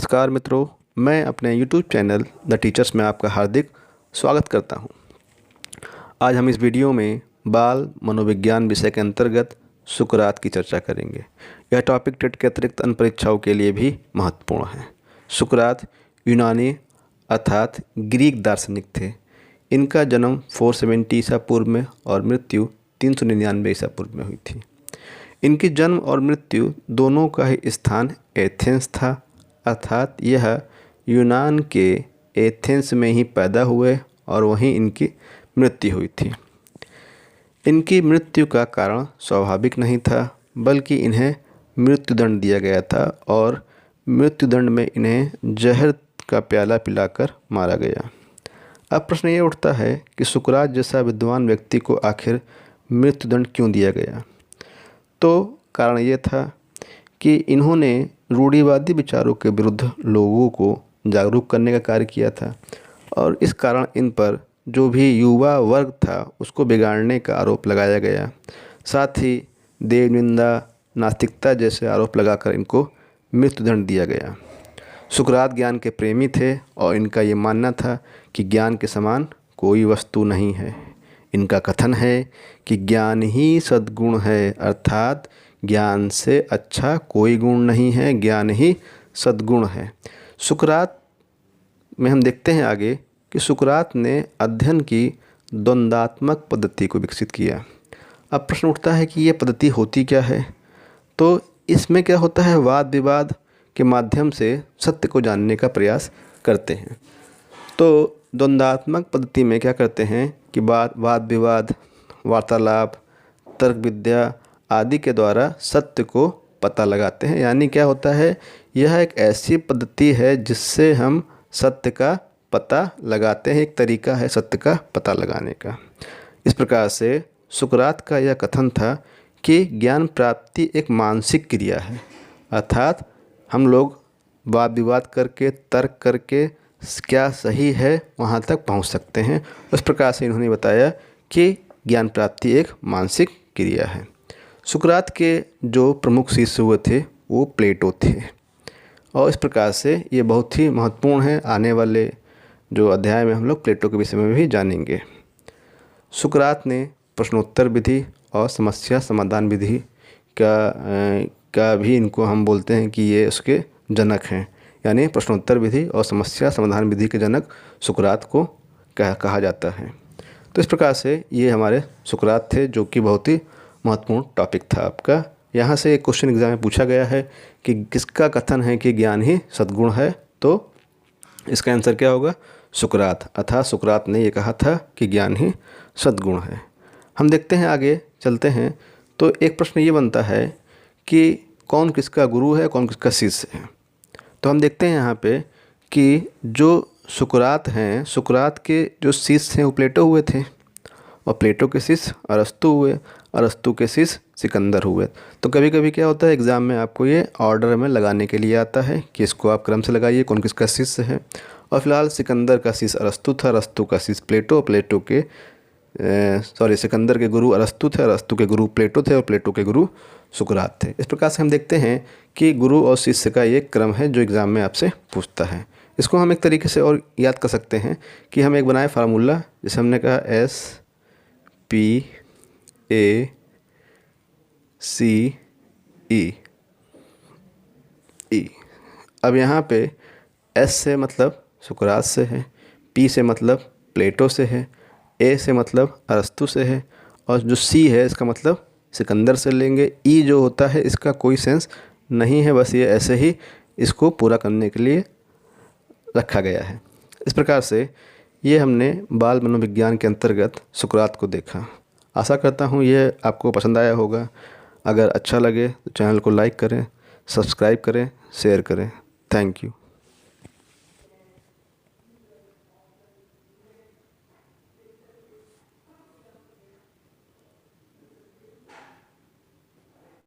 नमस्कार मित्रों, मैं अपने YouTube चैनल द टीचर्स में आपका हार्दिक स्वागत करता हूं। आज हम इस वीडियो में बाल मनोविज्ञान विषय के अंतर्गत सुकरात की चर्चा करेंगे। यह टॉपिक टेट के अतिरिक्त अन्य परीक्षाओं के लिए भी महत्वपूर्ण है। सुकरात यूनानी अर्थात ग्रीक दार्शनिक थे। इनका जन्म 470 ईसा पूर्व में और मृत्यु 399 ईसा पूर्व में हुई थी। इनकी जन्म और मृत्यु दोनों का ही स्थान एथेंस था, अर्थात यह यूनान के एथेंस में ही पैदा हुए और वहीं इनकी मृत्यु हुई थी। इनकी मृत्यु का कारण स्वाभाविक नहीं था, बल्कि इन्हें मृत्युदंड दिया गया था और मृत्युदंड में इन्हें जहर का प्याला पिलाकर मारा गया। अब प्रश्न ये उठता है कि सुकरात जैसा विद्वान व्यक्ति को आखिर मृत्युदंड क्यों दिया गया? तो कारण ये था कि इन्होंने रूढ़िवादी विचारों के विरुद्ध लोगों को जागरूक करने का कार्य किया था और इस कारण इन पर जो भी युवा वर्ग था उसको बिगाड़ने का आरोप लगाया गया। साथ ही देव निंदा, नास्तिकता जैसे आरोप लगाकर इनको मृत्युदंड दिया गया। सुकरात ज्ञान के प्रेमी थे और इनका ये मानना था कि ज्ञान के समान कोई वस्तु नहीं है। इनका कथन है कि ज्ञान ही सद्गुण है, अर्थात ज्ञान से अच्छा कोई गुण नहीं है, ज्ञान ही सद्गुण है। सुकरात में हम देखते हैं आगे कि सुकरात ने अध्ययन की द्वंद्वात्मक पद्धति को विकसित किया। अब प्रश्न उठता है कि ये पद्धति होती क्या है? तो इसमें क्या होता है, वाद विवाद के माध्यम से सत्य को जानने का प्रयास करते हैं। तो द्वंद्वात्मक पद्धति में क्या करते हैं कि वाद विवाद, वार्तालाप, तर्क विद्या आदि के द्वारा सत्य को पता लगाते हैं। यानी क्या होता है, यह एक ऐसी पद्धति है जिससे हम सत्य का पता लगाते हैं। एक तरीका है सत्य का पता लगाने का। इस प्रकार से सुकरात का यह कथन था कि ज्ञान प्राप्ति एक मानसिक क्रिया है, अर्थात हम लोग वाद विवाद करके, तर्क करके क्या सही है वहाँ तक पहुँच सकते हैं। उस प्रकार से इन्होंने बताया कि ज्ञान प्राप्ति एक मानसिक क्रिया है। सुकरात के जो प्रमुख शिष्य हुए थे वो प्लेटो थे और इस प्रकार से ये बहुत ही महत्वपूर्ण है। आने वाले जो अध्याय में हम लोग प्लेटो के विषय में भी जानेंगे। सुकरात ने प्रश्नोत्तर विधि और समस्या समाधान विधि का भी इनको हम बोलते हैं कि ये उसके जनक हैं। यानी प्रश्नोत्तर विधि और समस्या समाधान विधि के जनक सुकरात को कहा जाता है। तो इस प्रकार से ये हमारे सुकरात थे, जो कि बहुत ही महत्वपूर्ण टॉपिक था आपका। यहाँ से एक क्वेश्चन एग्जाम में पूछा गया है कि किसका कथन है कि ज्ञान ही सद्गुण है? तो इसका आंसर क्या होगा? सुकरात, अर्थात सुकरात ने ये कहा था कि ज्ञान ही सद्गुण है। हम देखते हैं आगे चलते हैं। तो एक प्रश्न ये बनता है कि कौन किसका गुरु है, कौन किसका शिष्य है। तो हम देखते हैं यहाँ पे कि जो सुकरात हैं, सुकरात के जो शिष्य हैं वो प्लेटो हुए थे और प्लेटो के शिष्य अरस्तु हुए, अरस्तु के शिष्य सिकंदर हुए। तो कभी कभी क्या होता है एग्ज़ाम में आपको ये ऑर्डर में लगाने के लिए आता है कि इसको आप क्रम से लगाइए कौन किसका शिष्य है। और फिलहाल सिकंदर का शिष्य अरस्तु था, अरस्तु का शिष्य प्लेटो, सिकंदर के गुरु अरस्तु थे, अरस्तु के गुरु प्लेटो थे और प्लेटो के गुरु सुकरात थे। इस प्रकार से हम देखते हैं कि गुरु और शिष्य का ये क्रम है जो एग्ज़ाम में आपसे पूछता है। इसको हम एक तरीके से और याद कर सकते हैं कि हम एक बनाए फार्मूला, जैसे हमने कहा SPACE। अब यहाँ पे S से मतलब सुकरात से है, P से मतलब प्लेटो से है, A से मतलब अरस्तु से है और जो C है इसका मतलब सिकंदर से लेंगे। E जो होता है इसका कोई सेंस नहीं है, बस ये ऐसे ही इसको पूरा करने के लिए रखा गया है। इस प्रकार से ये हमने बाल मनोविज्ञान के अंतर्गत सुकरात को देखा। आशा करता हूँ ये आपको पसंद आया होगा। अगर अच्छा लगे तो चैनल को लाइक करें, सब्सक्राइब करें, शेयर करें। Thank you.